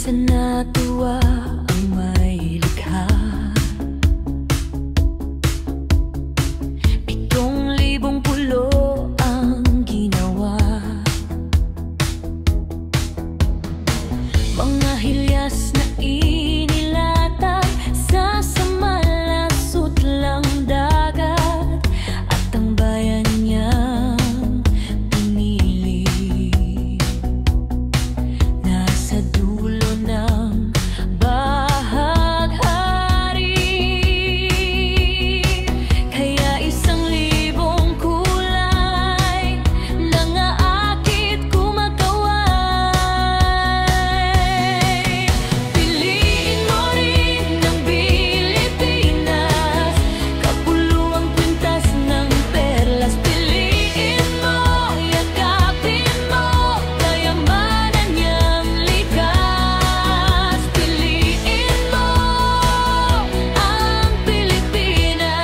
Sana tuwa ang may likha. 7,000 pulo ang ginawa. Mga hilyas na inilatag sa samalasot lang dagat, at ang bayan niyang pinili. Nasa dulo ng bahaghari, kaya 1,000 kulay nangaakit kumakaway. Piliin mo rin ang Pilipinas, kapuluang kwintas ng perlas. Piliin mo, yakapin mo, kayamanan niyang likas. Piliin mo ang Pilipinas,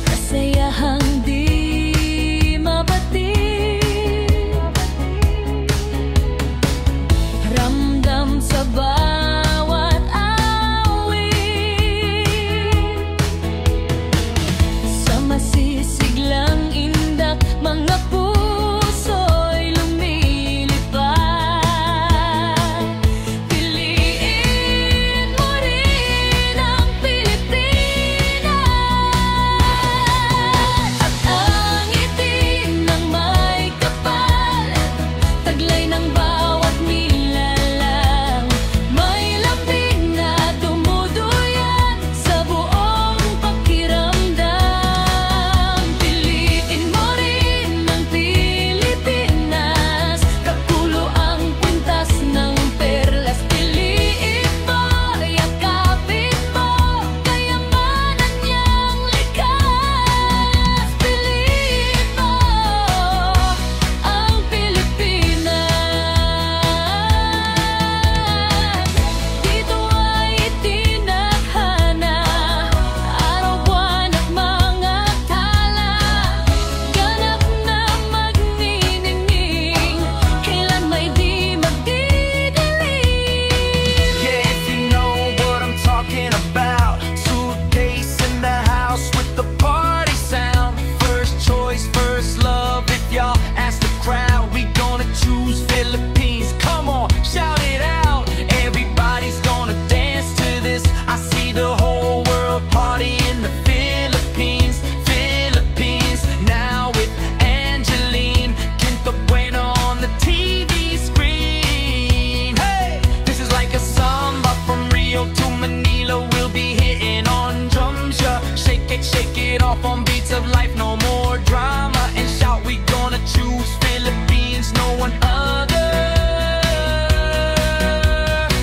kasayahang di mabatid, ramdam sa bawat awit. Sa masisiglang indak, mga puso'y lumilipad. Piliin mo rin ang Pilipinas, at ang ngiti ng may kapal, taglay ng bawat nilalang. May lambing na dumuduyan sa buong pakiramdam. Piliin mo rin ang Pilipinas, kapulo ang kwintas ng perlas. Piliin mo, yakapin mo, kayamanan niyang likas. Piliin mo ang Pilipinas. Dito ay itinadhana, araw, buwan at mga tala, ganap na magniningning, kailan may di magdidilim. Yeah, if you know what I'm talking about. Suitcase in the house with the party sound. First choice, first love. If y'all ask the crowd, we gonna choose Philippines. Come on, shout it out. Everybody's gonna dance to this. I see the whole world party in the Philippines. Philippines, now with Angeline Quinto Bueno on the TV screen. Hey, this is like a samba from Rio to Manila. We'll be hitting on drums, yeah. Shake it off on beats of life. No more drama and shout. We gonna choose Philippines, no one other.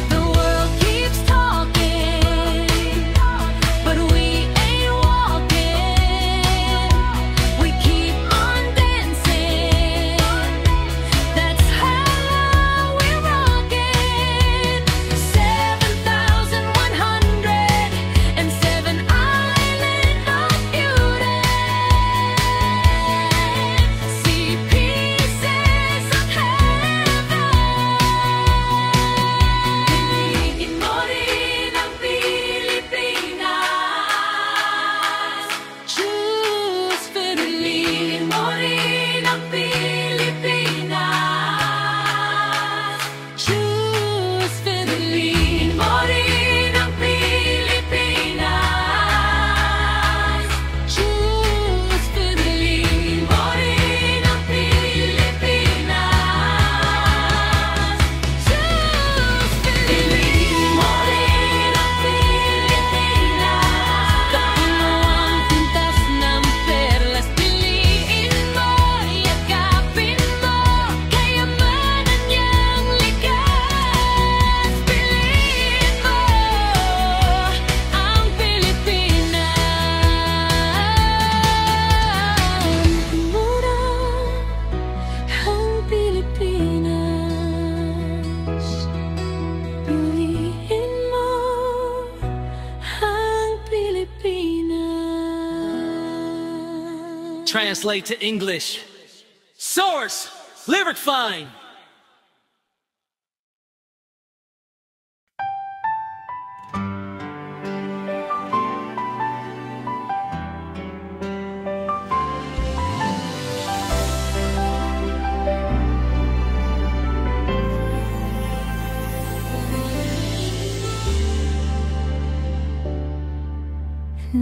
The world keeps talking, but we ain't walking. We keep on dancing, that's how we're rocking. 7,107 island of beauty. See pieces of heaven. Piliin mo rin ang Pilipinas. Choose Piliin mo rin ang Pilipinas. Choose Piliin mo rin ang Pilipinas. Choose Piliin mo rin ang Pilipinas. Choose Piliin mo rin ang Pilipinas, kapuluang kwintas ng perlas. Piliin mo, yakapin mo, kayamanan niyang likas. Piliin mo ang Pilipinas, mura ang Pilipinas. Piliin mo ang Pilipinas. Translate to English. Source, Lyric Find.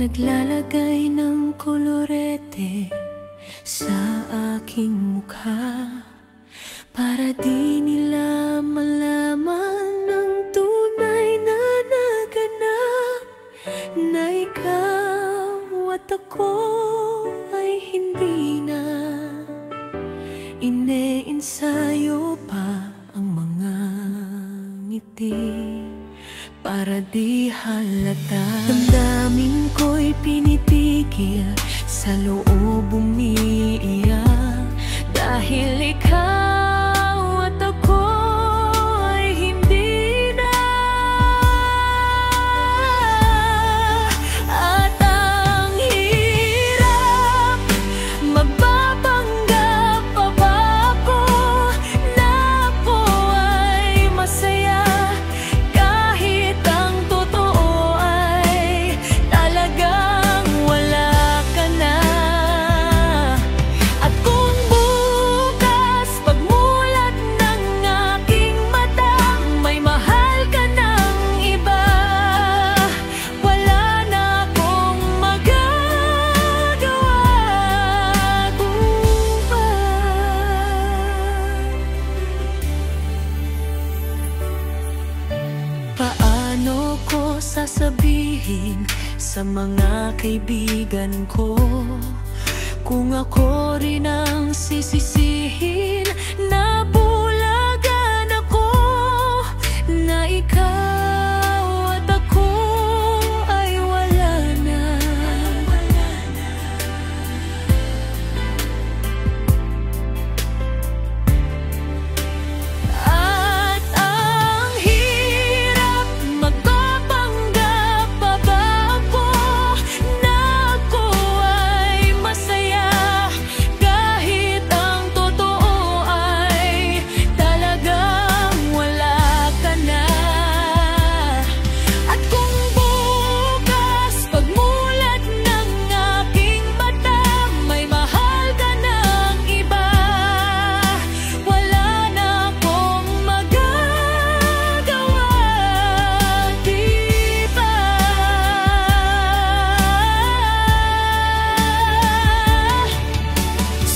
naglalagay ng kolorete sa aking mukha para di nila malaman ng tunay na naganap, na ikaw at ako ay hindi na ine-ensayo pa ang mga ngiti para di halata. Damdamin ko'y pinitigil, sa loob umiiyak, dahil ikaw at ako ay hindi na. At ang hirap, magpapanggap pa ba ako na ako ay masaya, kahit ang totoo ay talagang wala ka na. At kung bukas pagmulat ng aking mata may mahal ka ng iba, wala na akong magagawa pa. Paano ko sasabihin sa mga kaibigan ko kung ako rin ang sisisihin na bulagan ako, na ikaw at ako ay wala na. At ang hirap, magpapanggap pa ba ako na ako ay masaya, kahit ang totoo ay talagang wala ka na. At kung bukas pagmulat ng aking mata may mahal ka ng iba, wala na akong magagawa, di ba?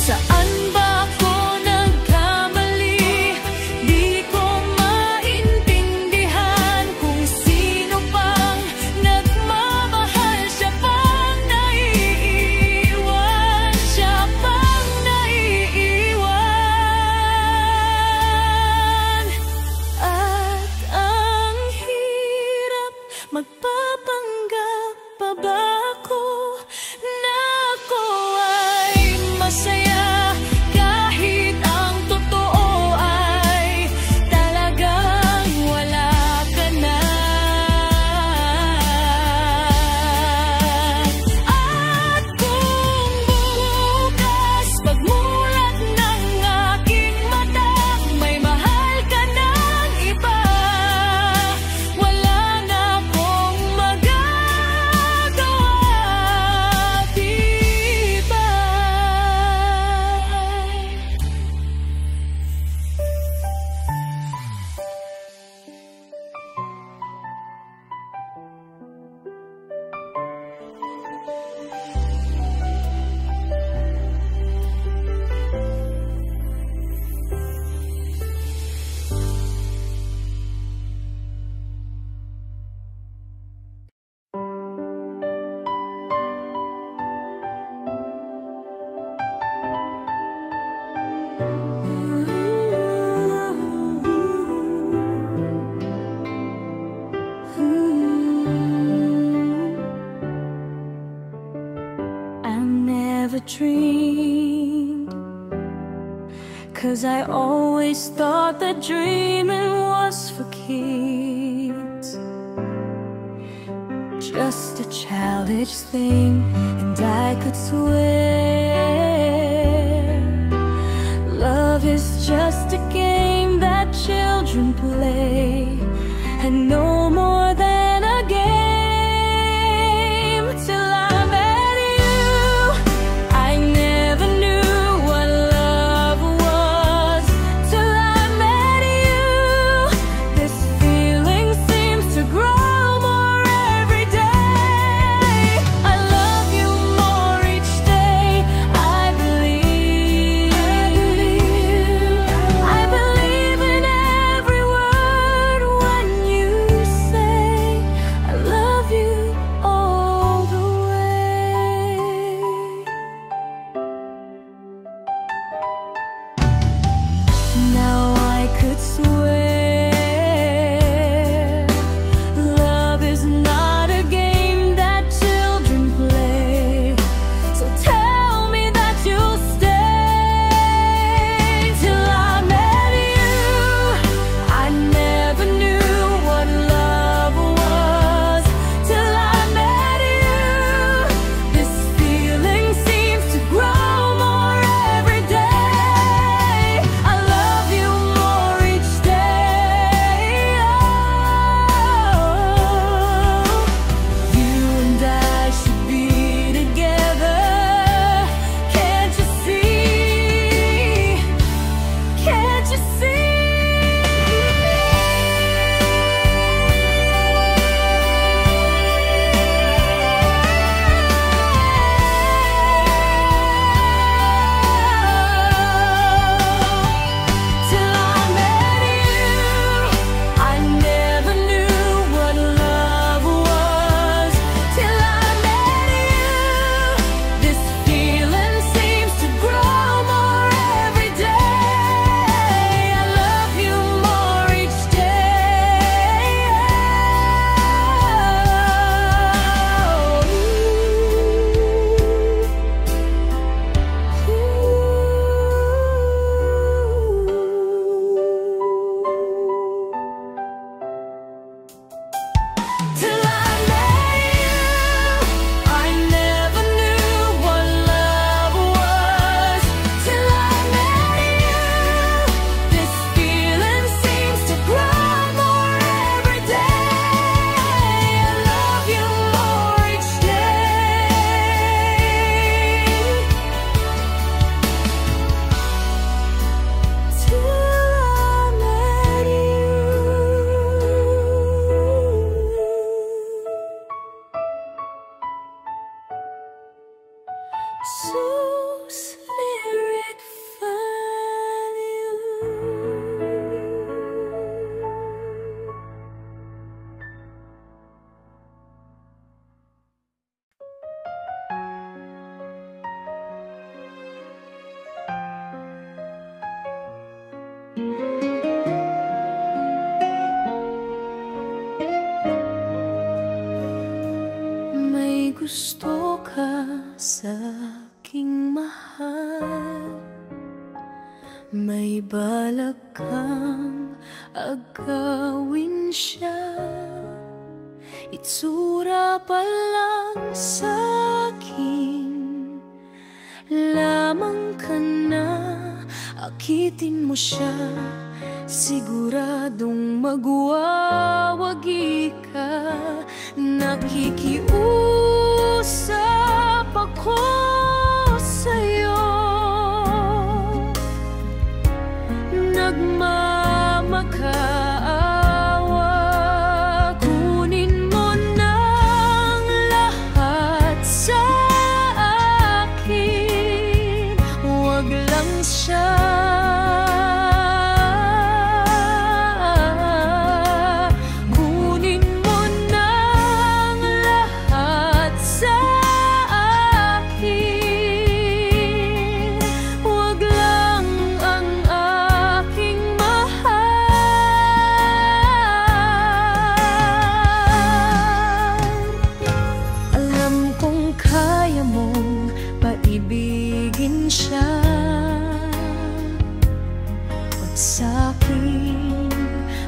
Saan ba ako nagkamali? Di ko maintindihan kung sino pang nagmamahal, siya pang naiiwan, siya pang naiiwan. At ang hirap, magpapanggap pa ba ako na ako ay masaya, kahit ang totoo ay talagang wala ka na. At kung bukas pagmulat ng aking mata may mahal ka ng iba, wala na akong magagawa, di ba? I never dreamed, 'cause I always thought that dreaming was for kids, just a childish thing, and I could swear love is just a game that children play, and no more than a game. Till I met you, I never knew what love was. Till I met you, this feeling seems to grow more every day. I gusto ka sa aking mahal, may balak kang agawin siya. Itsura pa lang sa'kin, lamang ka na, akitin mo siya. Siguradong magwawagi ka. Nakikiusap ako sa'yo, nagmamakaawa. Kunin mo ng lahat sa akin, huwag lang siya.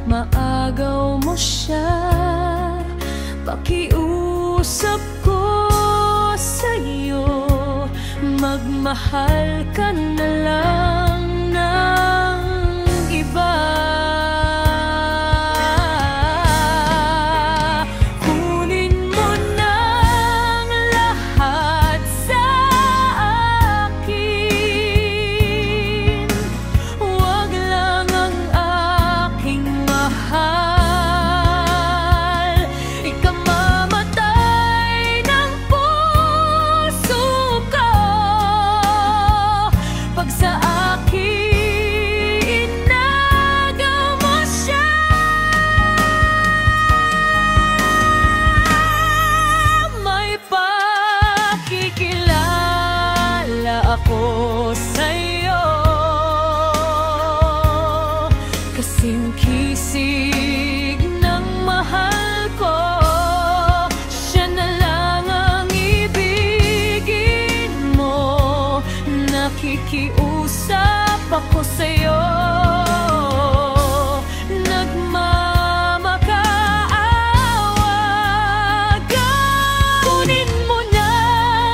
Maagaw mo siya, pakiusap ko sa'yo, magmahal ka na lang ng iba. Kunin mo ng lahat sa akin, huwag lang ang aking mahal. Ikamamatay ng puso ko pag sa akin inagaw mo siya. May pakikilala ako sa'yo, kasing kisig ng mahal ko. Siya na lang ang ibigin mo. Nakikiusap ako sa'yo, nagmamakaawa. Kunin mo na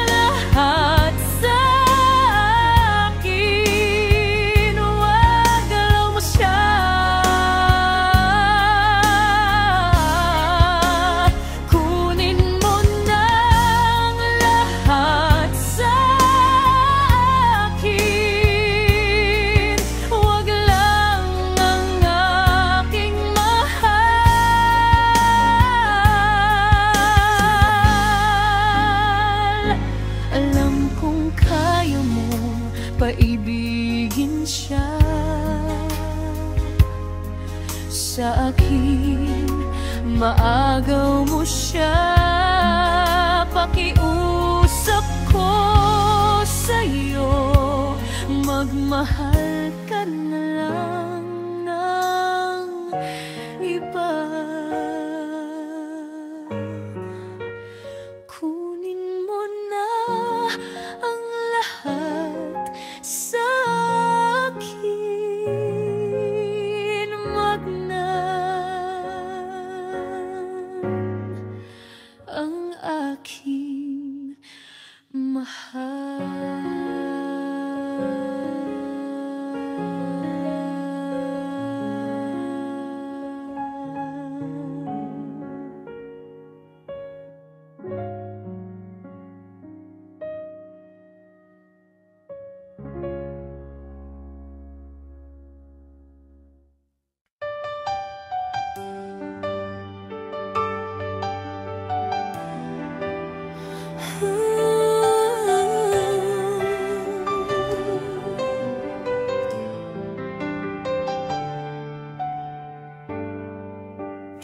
lahat sa akin, huwag galaw mo siya. Kunin mo ng lahat sa akin, huwag lang ang aking mahal. Alam kong kaya mong paibigin siya. Sa akin, maagaw mo siya, pakiusap ko sa'yo, magmahal ka na lang ng iba. Kunin mo na ang lahat sa akin, wag na ang aking mahal.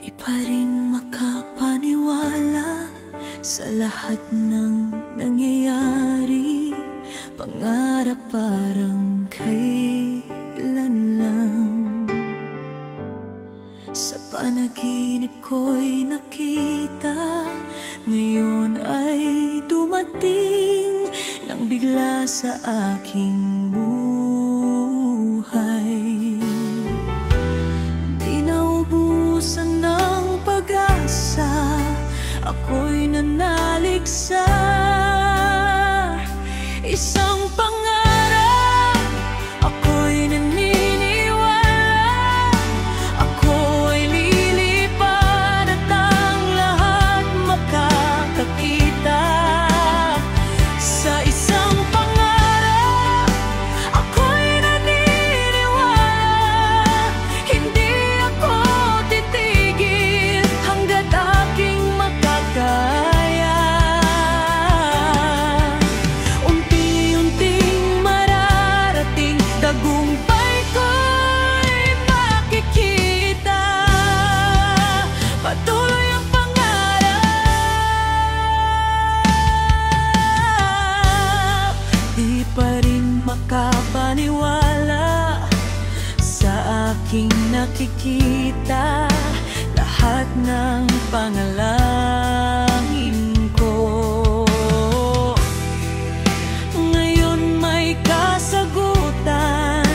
Di pa rin makapaniwala sa lahat ng nangyayari. Pangarap parang kailan lang. Sa panaginip ko'y nakita, ngayon ay sigla sa aking buhay. Di naubusan ng pag-asa, ako'y nanalig sa isang pangarap. Ako'y naniniwala, ako ay lilipad at ang lahat makakakita. Sa isang pangarap, ako'y naniniwala, hindi ako titigil hanggat aking makakaya. Unti-unting mararating, tagumpay ko'y makikita. Patuloy ang pangarap, di pa rin makapaniwala sa aking nakikita. Lahat ng panalangin ko ngayon may kasagutan.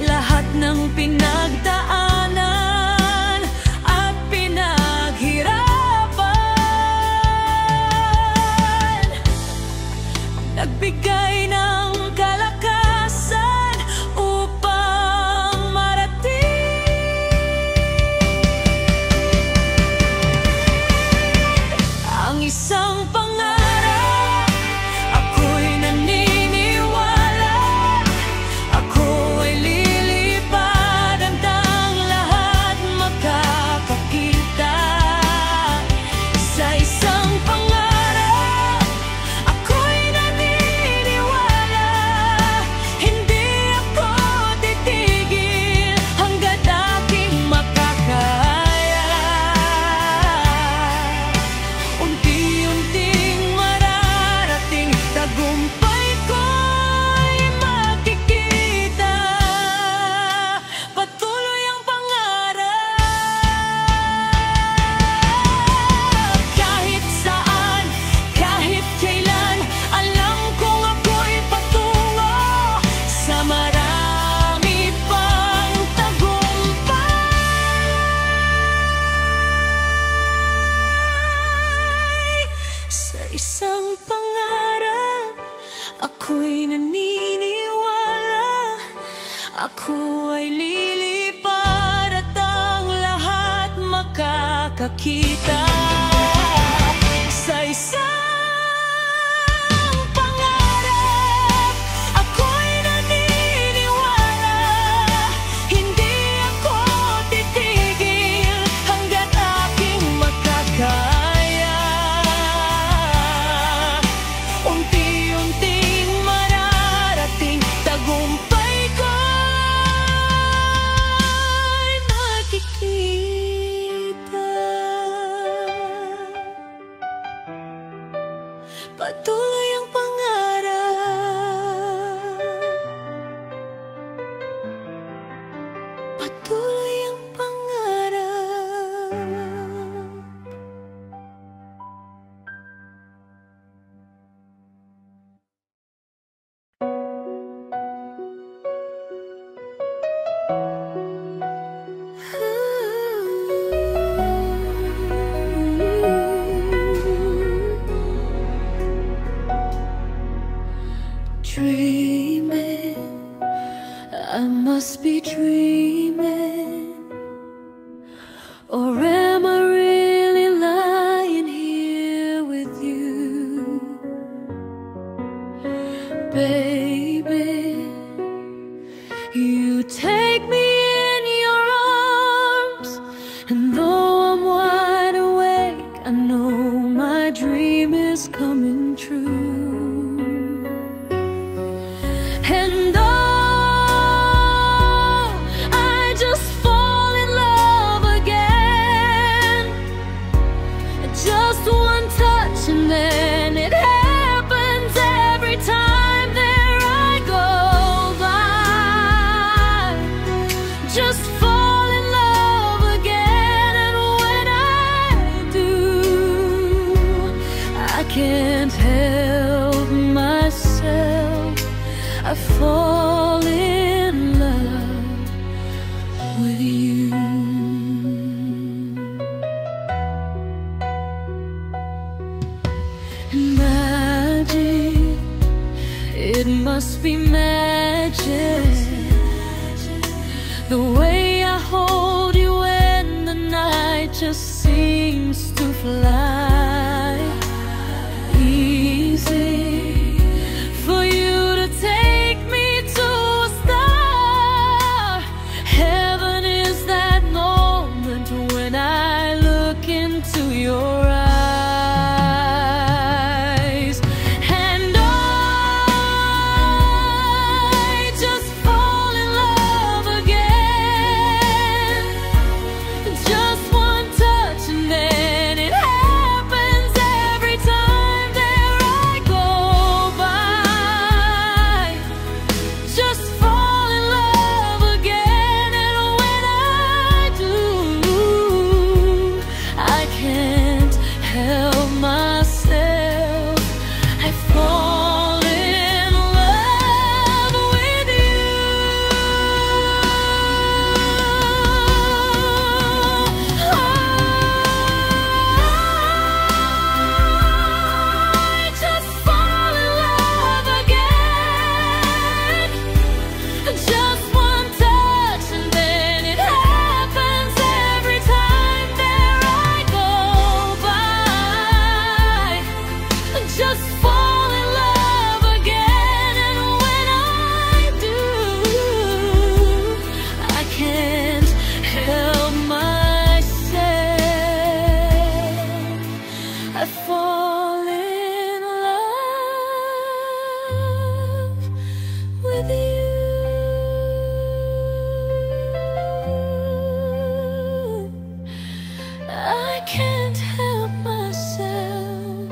Lahat ng pinagdaanan at pinaghirapan, nagbigay ng kalakasan upang marating ang isang pangarap. Ako'y naniniwala, ako ay lilipad hanggang lahat makakakita. Sa isang pangarap, ako'y naniniwala, hindi ako titigil hanggat aking makakaya. Unti-unting mararating, tagumpay ko'y makikita. Patuloy ang pangarap. Kahit saan, kahit kailan, alam kong ako'y patungo sa marami pang tagumpay. Sa isang pangarap, ako'y naniniwala, ako ay lilipad at ang lahat makakakita. Sa isang pangarap, ako'y naniniwala, hindi ako titigil hanggat aking makakaya. Unti-unting mararating, tagumpay ko'y makikita. Patuloy ang pangarap, patuloy ang pangarap. Dreaming, I must be dreaming, or am I really lying here with you? Baby, you take me in your arms, and though I'm wide awake, I know my dream is coming true. And oh, I just fall in love again. Just one touch and then it happens every time there I go by. Just fall in love again, and when I do, I can't help myself. fall in love with you. Magic, it must be magic, the way I hold you when the night just seems to fly. Easy for you to take me to a star. Heaven is that moment when I look into your eyes. And I just fall in love again. Just one touch and then it happens every time there I go by. Just fall in love again, and when I do, I can't help myself. I fall in love with you. I just fall in love again. Just one touch and then it happens every time there I go by. Just fall in love again, and when I do, I can't help myself. I fall in love with you. I can't help myself.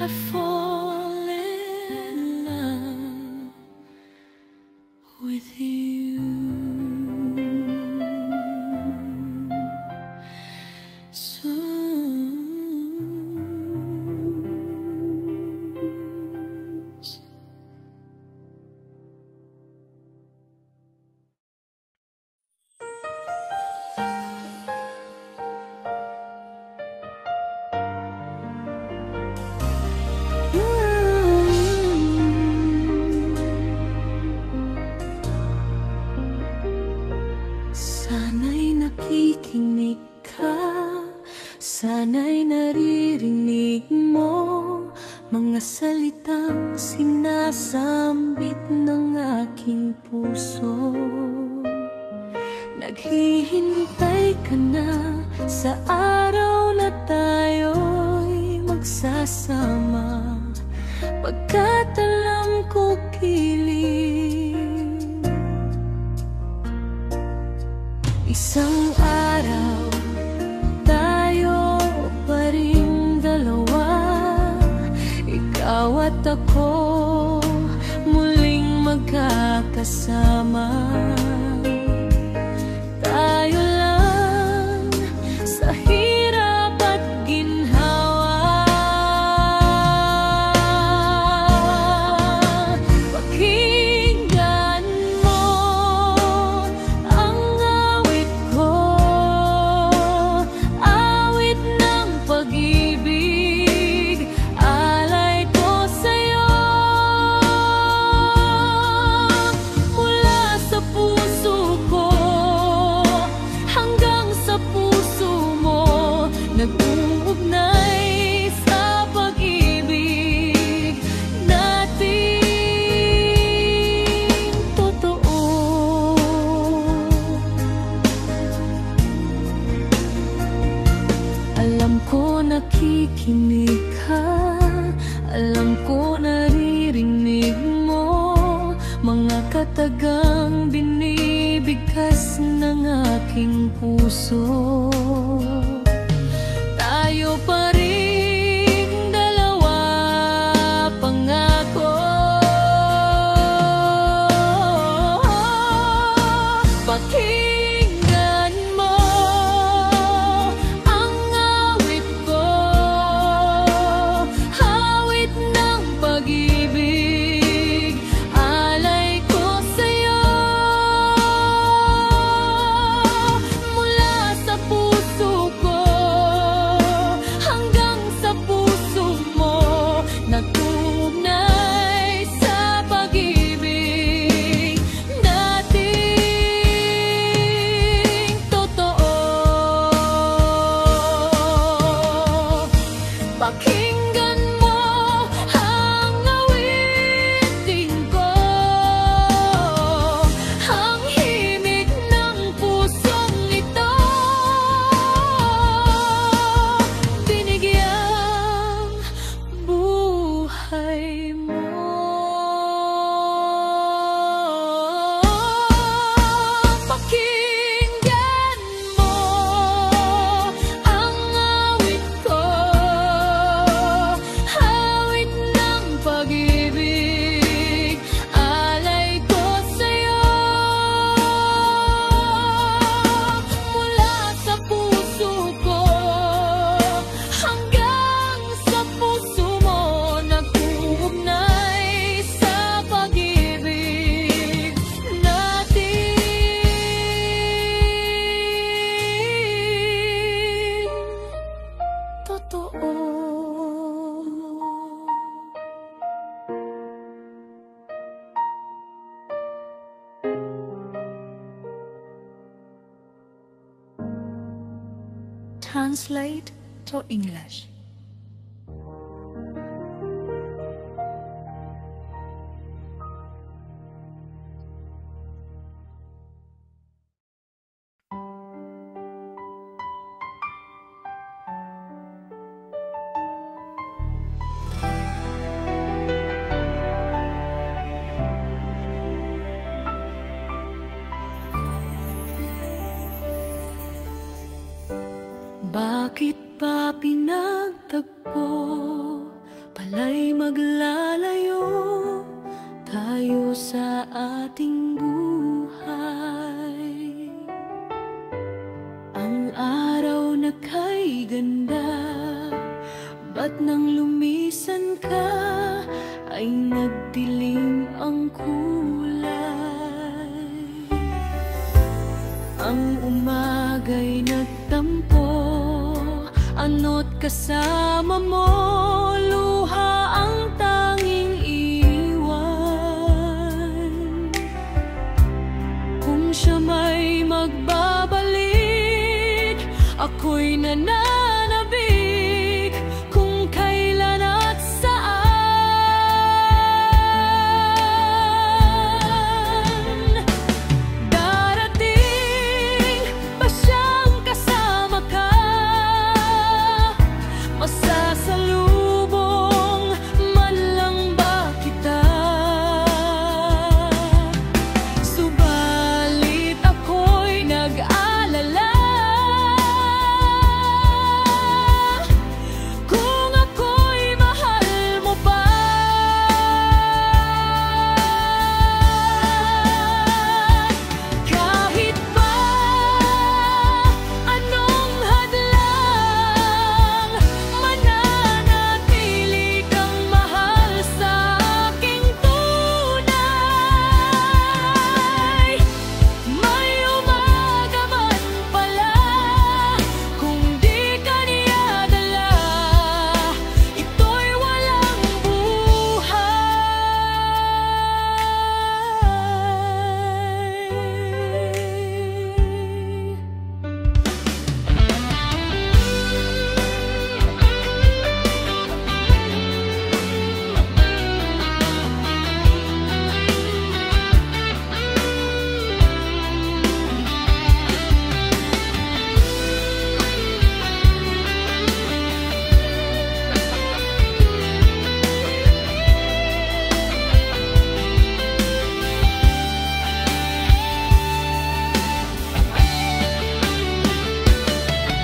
I fall in love with you. Sana'y nakikinig ka, sana'y naririnig mo mga salitang sinasambit ng aking puso. Naghihintay ka na sa araw na tayo'y magsasama, pagkat alam ko kilig. Isang araw, tayo pa rin dalawa, ikaw at ako muling magkakasama. Tayo lang sa hirap at ginhawa, pakinggan mo ang awit ko, awit ng pag-ibig, alay ko sa'yo. Mula sa puso ko hanggang sa puso mo, nag-uugnay sa pag-ibig nating totoo. Alam ko nakikinig ka, alam ko naririnig mo mga katagang binibigkas ng aking puso. Tayo pa rin dalawa, pangako. Pakinggan mo ang awit ko, awit ng pag-ibig, alay ko translate to English. Bakit ba pinagtagpo? Pala'y maglalayo tayo sa ating buhay. Ang araw na kay ganda, ba't nang lumisan ka ay nagdilim ang kulay? Ang umaga'y nagtampo, ano't kasama mo, luha ang tanging iwan. Kung siya may magbabalik, ako'y nananabik kung kailan at saan. Darating ba siyang kasama ka? Masasalubong man lang ba kita? Subalit ako'y nag-alala kung ako'y mahal mo pa. Kahit ba anong hadlang, mananatili kang mahal sa aking tunay. May umaga man pala, kung di ka niya dala, ito'y walang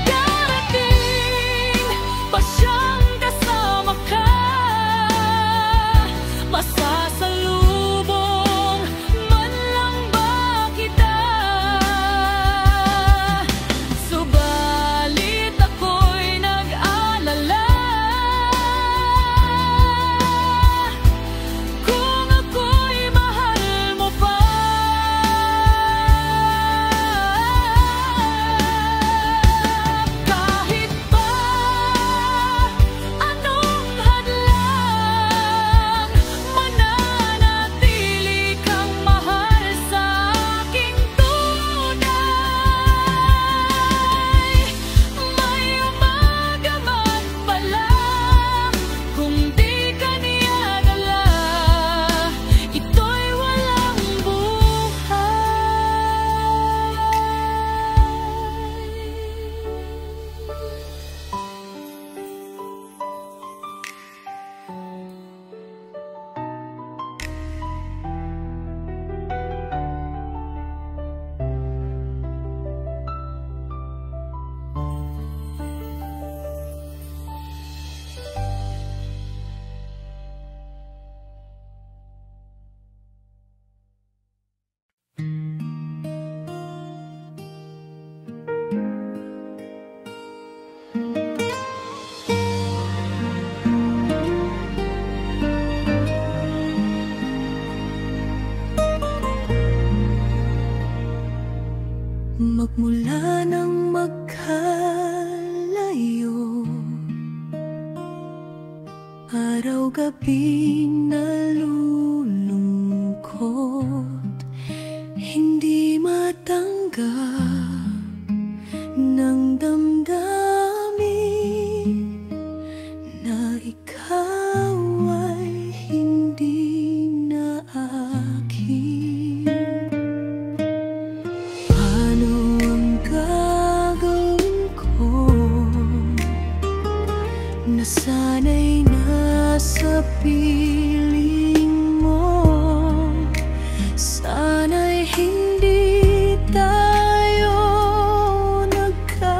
darating ba siyang kasama ka? Masasalubong man lang ba kita? Subalit ako'y nag-alala kung ako'y mahal mo pa. Kahit ba anong hadlang, mananatili kang mahal sa aking tunay. May umaga man pala, kung di ka niya dala, ito'y walang magmula nang magkalayo, araw-gabi nalulungkot, hindi matanggap ng damdamin. Sana'y hindi tayo nagkalayo.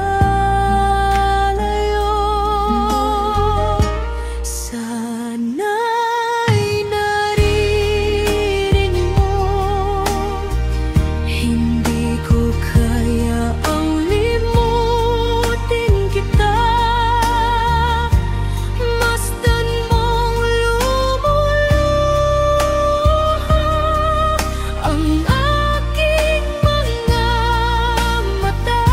Sana'y naririnig mo, hindi ko kayaang limutin kita. Masdan mong lumuluha ang aking mga mata.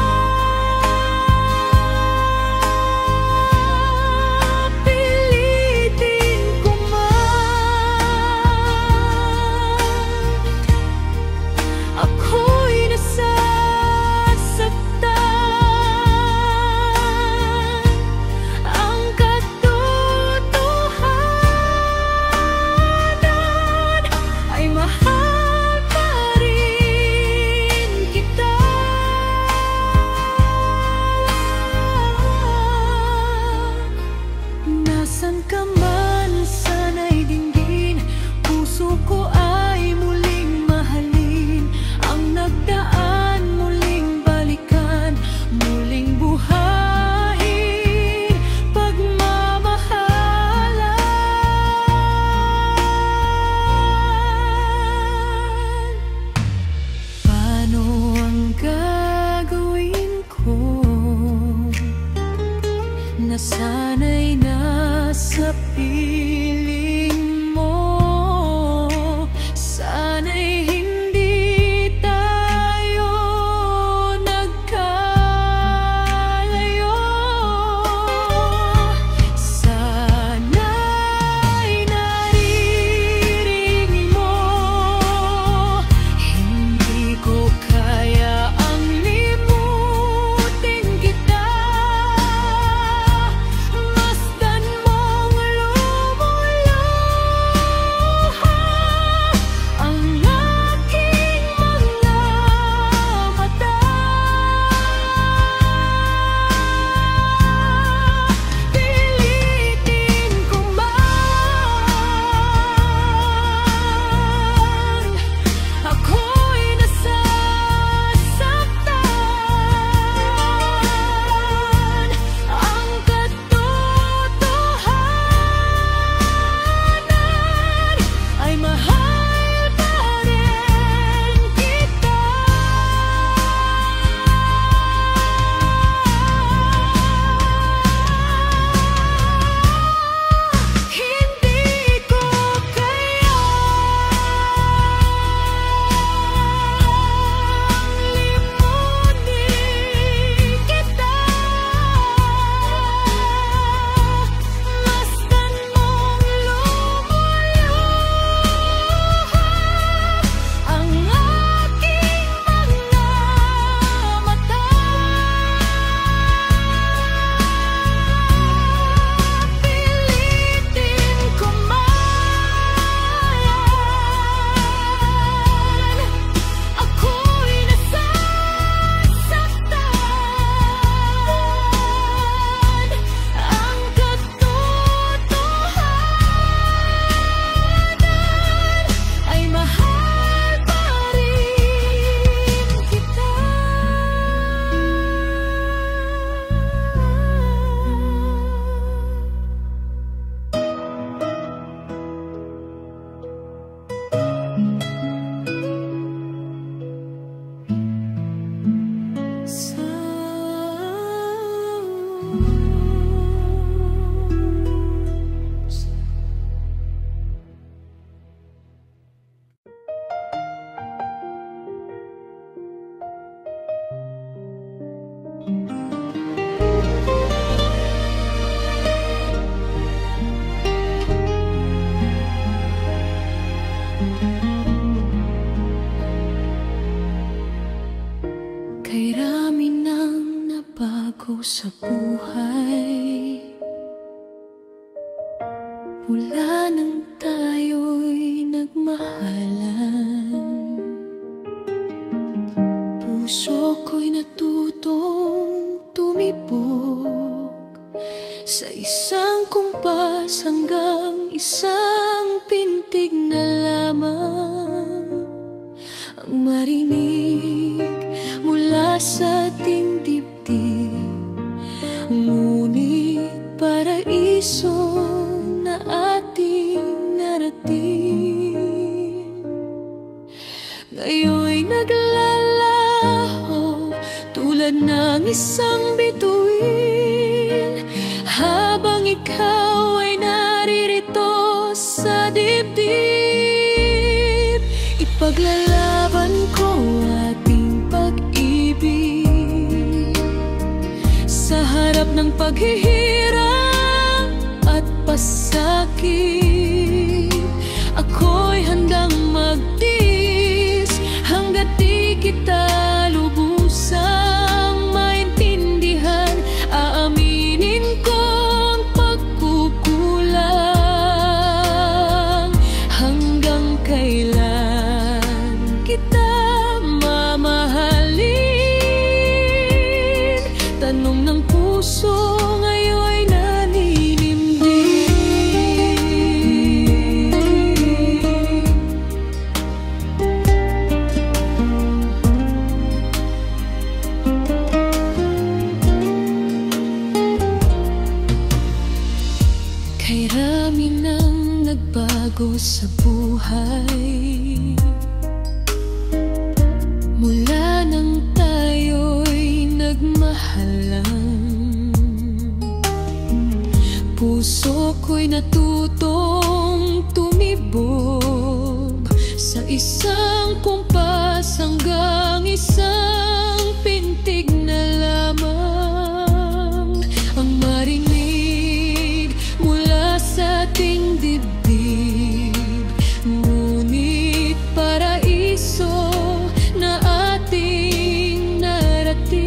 Pilitin ko man, ako'y nasasaktan. Ang katotohanan ay mahal pa rin kita. Nasaan ka man, sana'y dinggin. Puso ko ay muling mahalin. Ang nagdaan muling balikan, muling buhayin pagmamahalan. Paano ang gagawin ko? Nasana'y nasa piling mo. Sana'y hindi tayo nagkalayo. Sana'y naririnig mo, hindi ko kayaang limutin kita. Masdan mong lumuluha ang aking mga mata. Pilitin ko man, ako'y nasasaktan. Ang katotohanan ay mahal pa rin kita. Hindi ko kayang limutin kita. Masdan mong lumuluha ang aking mga mata. Pilitin ko man, ako'y nasasaktan. Ang katotohanan ay mahal pa rin kita. Kay rami nang nabago sa buhay, mula nang tayo'y nagmahalan. Puso ko'y natutong tumibok sa isang kumpas hanggang isang pintig na lamang. ang marinig mula sa ating dibdib. Ngunit paraiso na ating narating, ngayon'y naglalaho tulad ng isang bituin, habang ikaw ay naririto sa dibdib. Ipaglalaban ko ating pag-ibig sa harap ng paghihirap at pasakit. Ako'y handang magtiis hanggat di kita lubusang maintindihan. Aaminin ko ang pagkukulang. Hanggang kailan kita mamahalin? Tanong ng puso ngayon'y naninimdim. Kay rami nang nagbago sa buhay, mula nang tayo'y nagmahalan. Puso ko'y natutong tumibok sa isang kumpas hanggang isang pintig na lamang ang marinig mula sa ating dibdib. Ngunit paraiso na ating narating,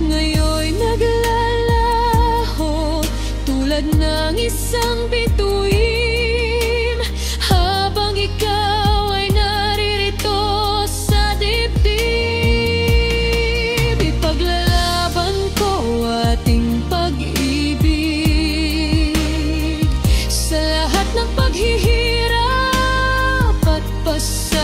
ngayon'y naglalaho tulad ng isang bituin, habang ikaw ay naririto sa dibdib. Ipaglalaban ko ating pag-ibig sa lahat ng paghihirap at pasakit.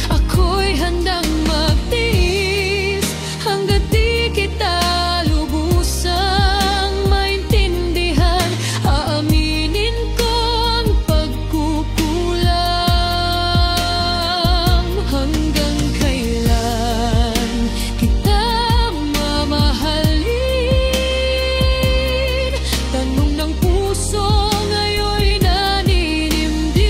Ako'y handang magtiis hanggat di kita lubusang maintindihan. Aaminin ko ang pagkukulang. Hanggang kailan kita mamahalin? Tanong ng puso ngayon'y naninimdim.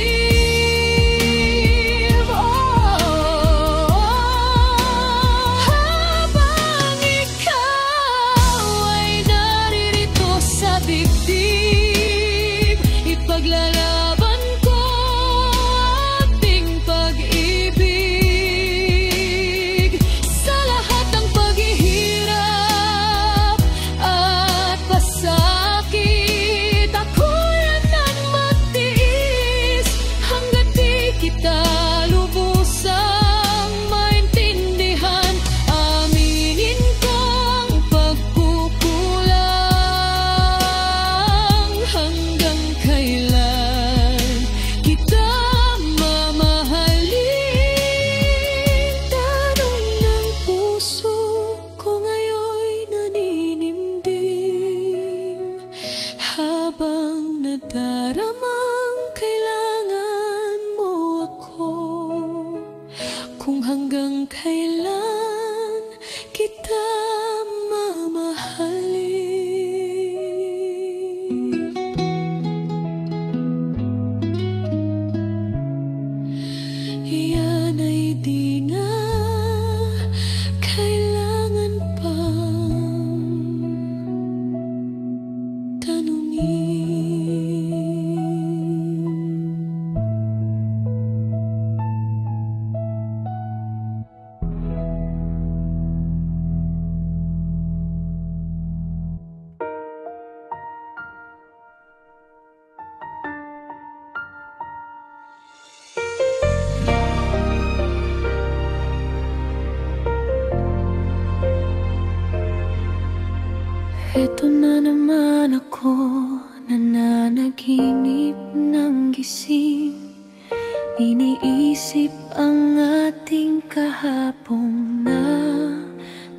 Habang ikaw ay naririto sa dibdib, ipaglalaban ko ating pag-ibig sa lahat ng paghihirap at pasakit. Ako'y handang magtiis hanggat di kita lubusang maintindihan. Aminin ko ang pagkukulang. Hanggang kailan kita mamahalin? Tanong ng puso ko ngayon'y naninimdim, habang nadaramang kailangan mo ako. Kung hanggang kailan kita mamahalin. Iyan ay di na kailangan pang tanungin. Iniisip ang ating kahapong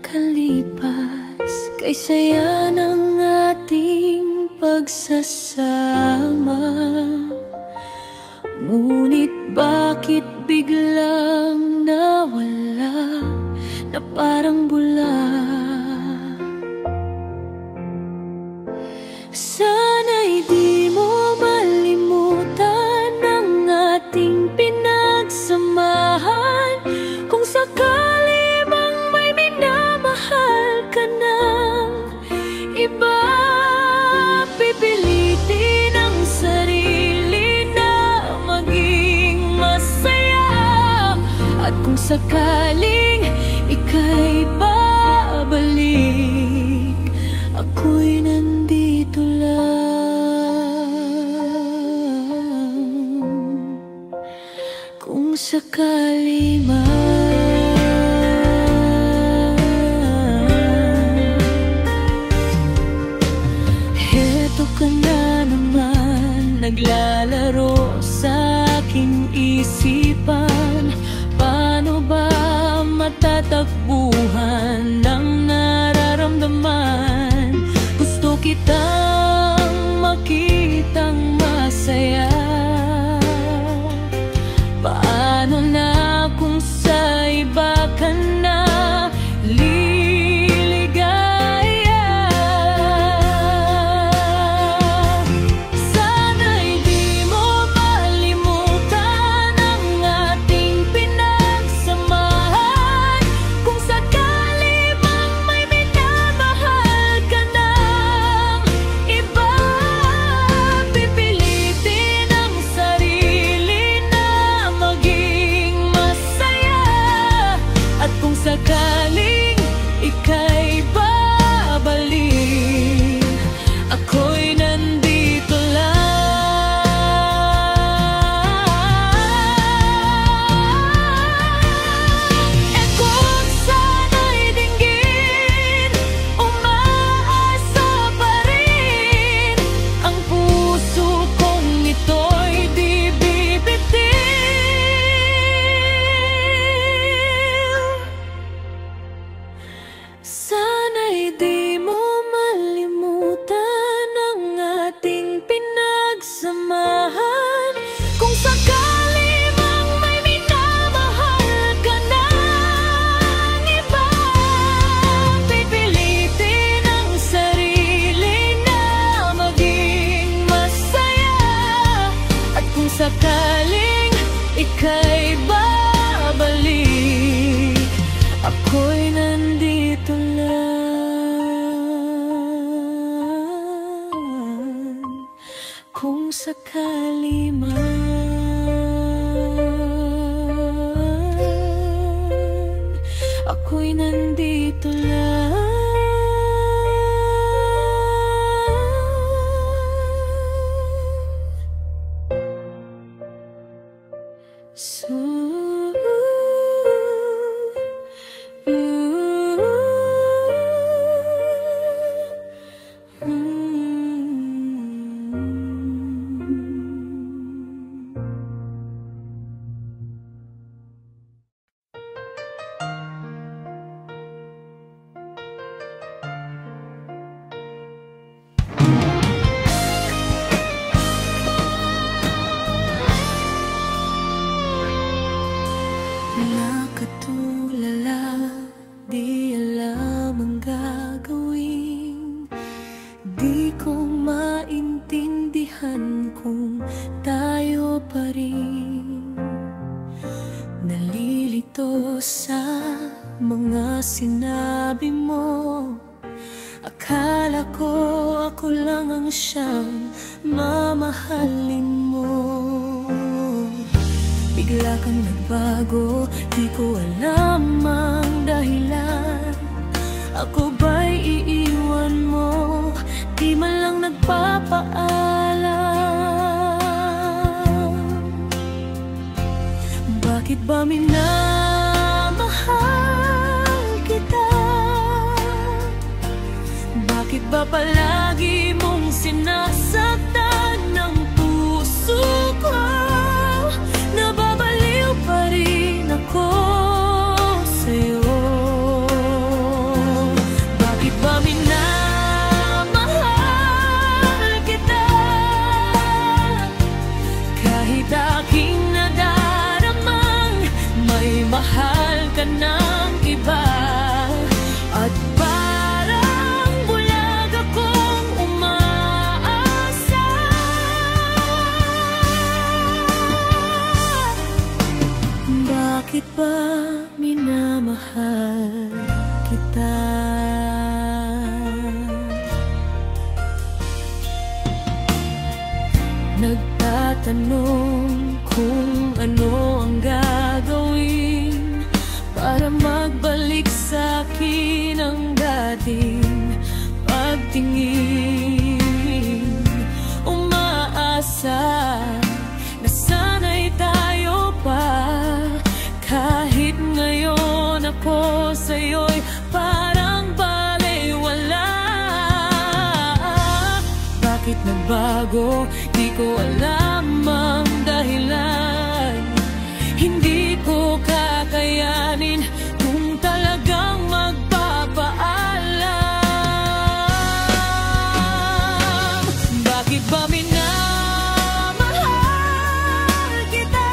nakalipas, kay saya ng ating pagsasama. Ngunit bakit biglang nawala na parang bula? Sana'y di mo malimutan ang ating pinagsamahan. Kung sakali mang may minamahal ka ng iba, pipilitin ang sarili na maging masaya. At kung sakaling ika'y babalik, ako'y nandito lang. Kung sakali man, heto ka na naman, naglalaro sa aking isipan. Paano ba matatakbuhan ng nararamdaman? Gusto kitang makitang masaya. Paano na kung sa iba ka na liligaya? Sana'y di mo malimutan ang ating pinagsamahan. Kung sakali mang may minamahal ka ng iba, pipilitin ang sarili na maging masaya. At kung sakaling ika'y babalik, ako'y nandito lang. E kung sana'y dinggin, umaasa pa rin, ang puso kong ito'y di bibitin. Sana'y di mo malimutan ang ating pinagsamahan. Kung sakali mang may minamahal ka ng iba, pipilitin ang sarili na maging masaya. At kung sakaling ika'y babalik, ako'y nandito lang. Kung sakali man, ako'y nandito lang. Nakatulala, di alam ang gagawin. Di ko maintindihan kung tayo pa rin. Nalilito sa mga sinabi mo. Akala ko ako lang ang siyang mamahalin mo. Bigla kang nagbago, di ko alam ang dahilan. Ako ba'y iiwan mo, di man lang nagpapaalam? Bakit ba minamahal kita? Bakit ba palagi mong sinasaktan ng puso ko? Bakit ba minamahal kita? Nagtatanong kung ano ang gagawin para magbalik sa'kin ang dating pagtingin. Umaasa na sana'y tayo pa, kahit ngayon ako sa'yo'y parang balewala. Bakit nagbago? Di ko alam ang dahilan. Hindi ko kakayanin kung talagang magpapaalam. Bakit ba minamahal kita?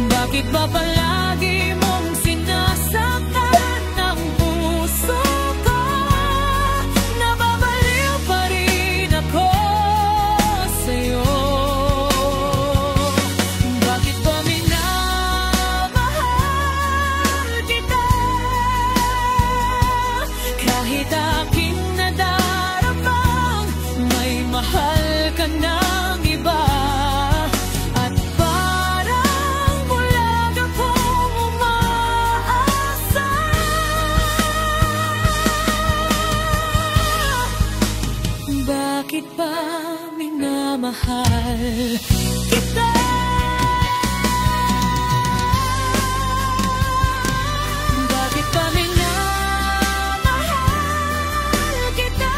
Bakit ba palagi mong sinasaktan ang puso ko? Nababaliw pa rin ako sa'yo. Bakit ba minamahal kita? Kahit aking nadaramang may mahal ka ng iba. At parang bulag akong umaasa. Bakit ba minamahal kita? Bakit ba minamahal kita?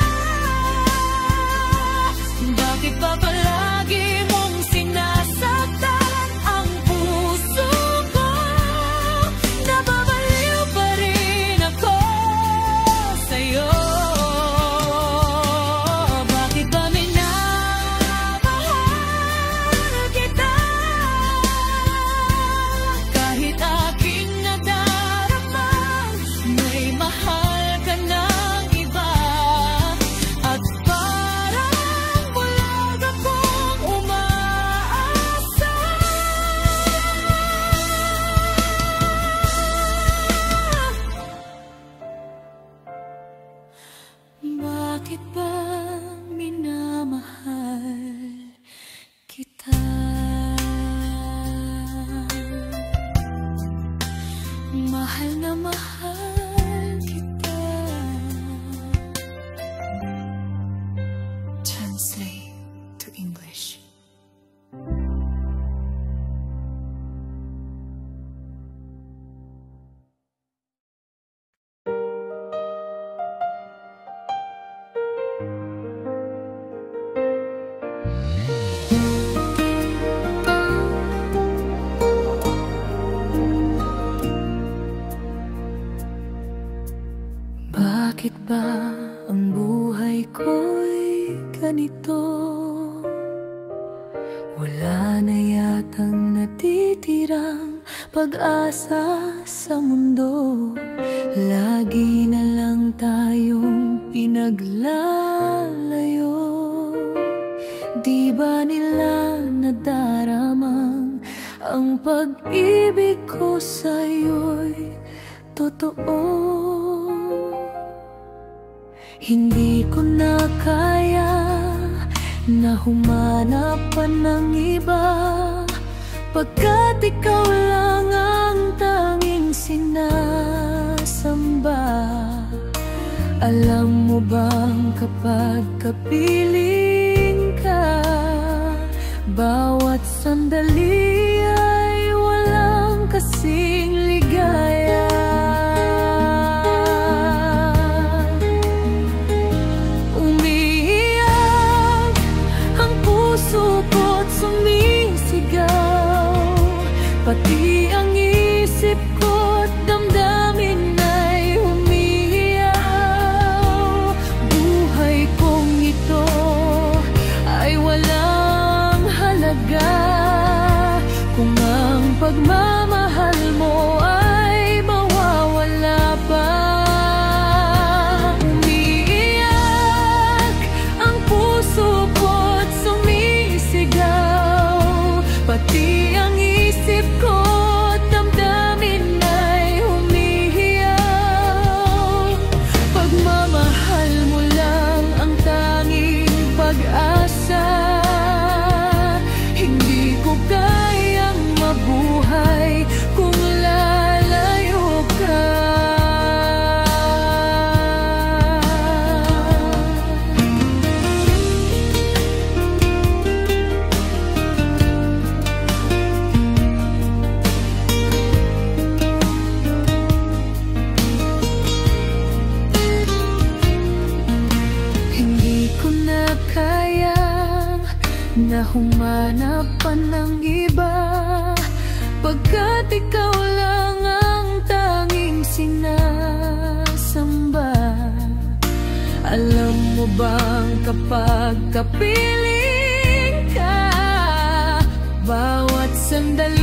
Bakit ba palagi mong sinasaktan ang puso ko? Nababaliw pa rin ako sa'yo. Bakit ba minamahal kita? Kahit aking nadaramang may mahal ka ng iba. At parang bulag akong umaasa. Bakit ba minamahal kita? Mahal na mahal kita. Translate to English. Bakit ba ang buhay ko'y ganito? Wala na yatang natitirang pag-asa sa mundo. Lagi na lang tayong pinaglalayo. Di ba nila nadaramang ang pag-ibig ko sa'yo'y totoo? Hindi ko na kaya na humanap pa ng iba, pagkat ikaw lang ang tanging sinasamba. Alam mo bang kapag kapiling ka, bawat sandali ay walang kasing ligaya. Pati ang isip ko't damdamin ay umiiyaw. Buhay kong ito ay walang halaga kung ang pagmamahal mo ay mawawala pa. Umiiyak ang puso ko't sumisigaw. Pati ang isip ko Pagkat ikaw lang ang tanging sinasamba. Alam mo bang kapag kapiling ka, bawat sandali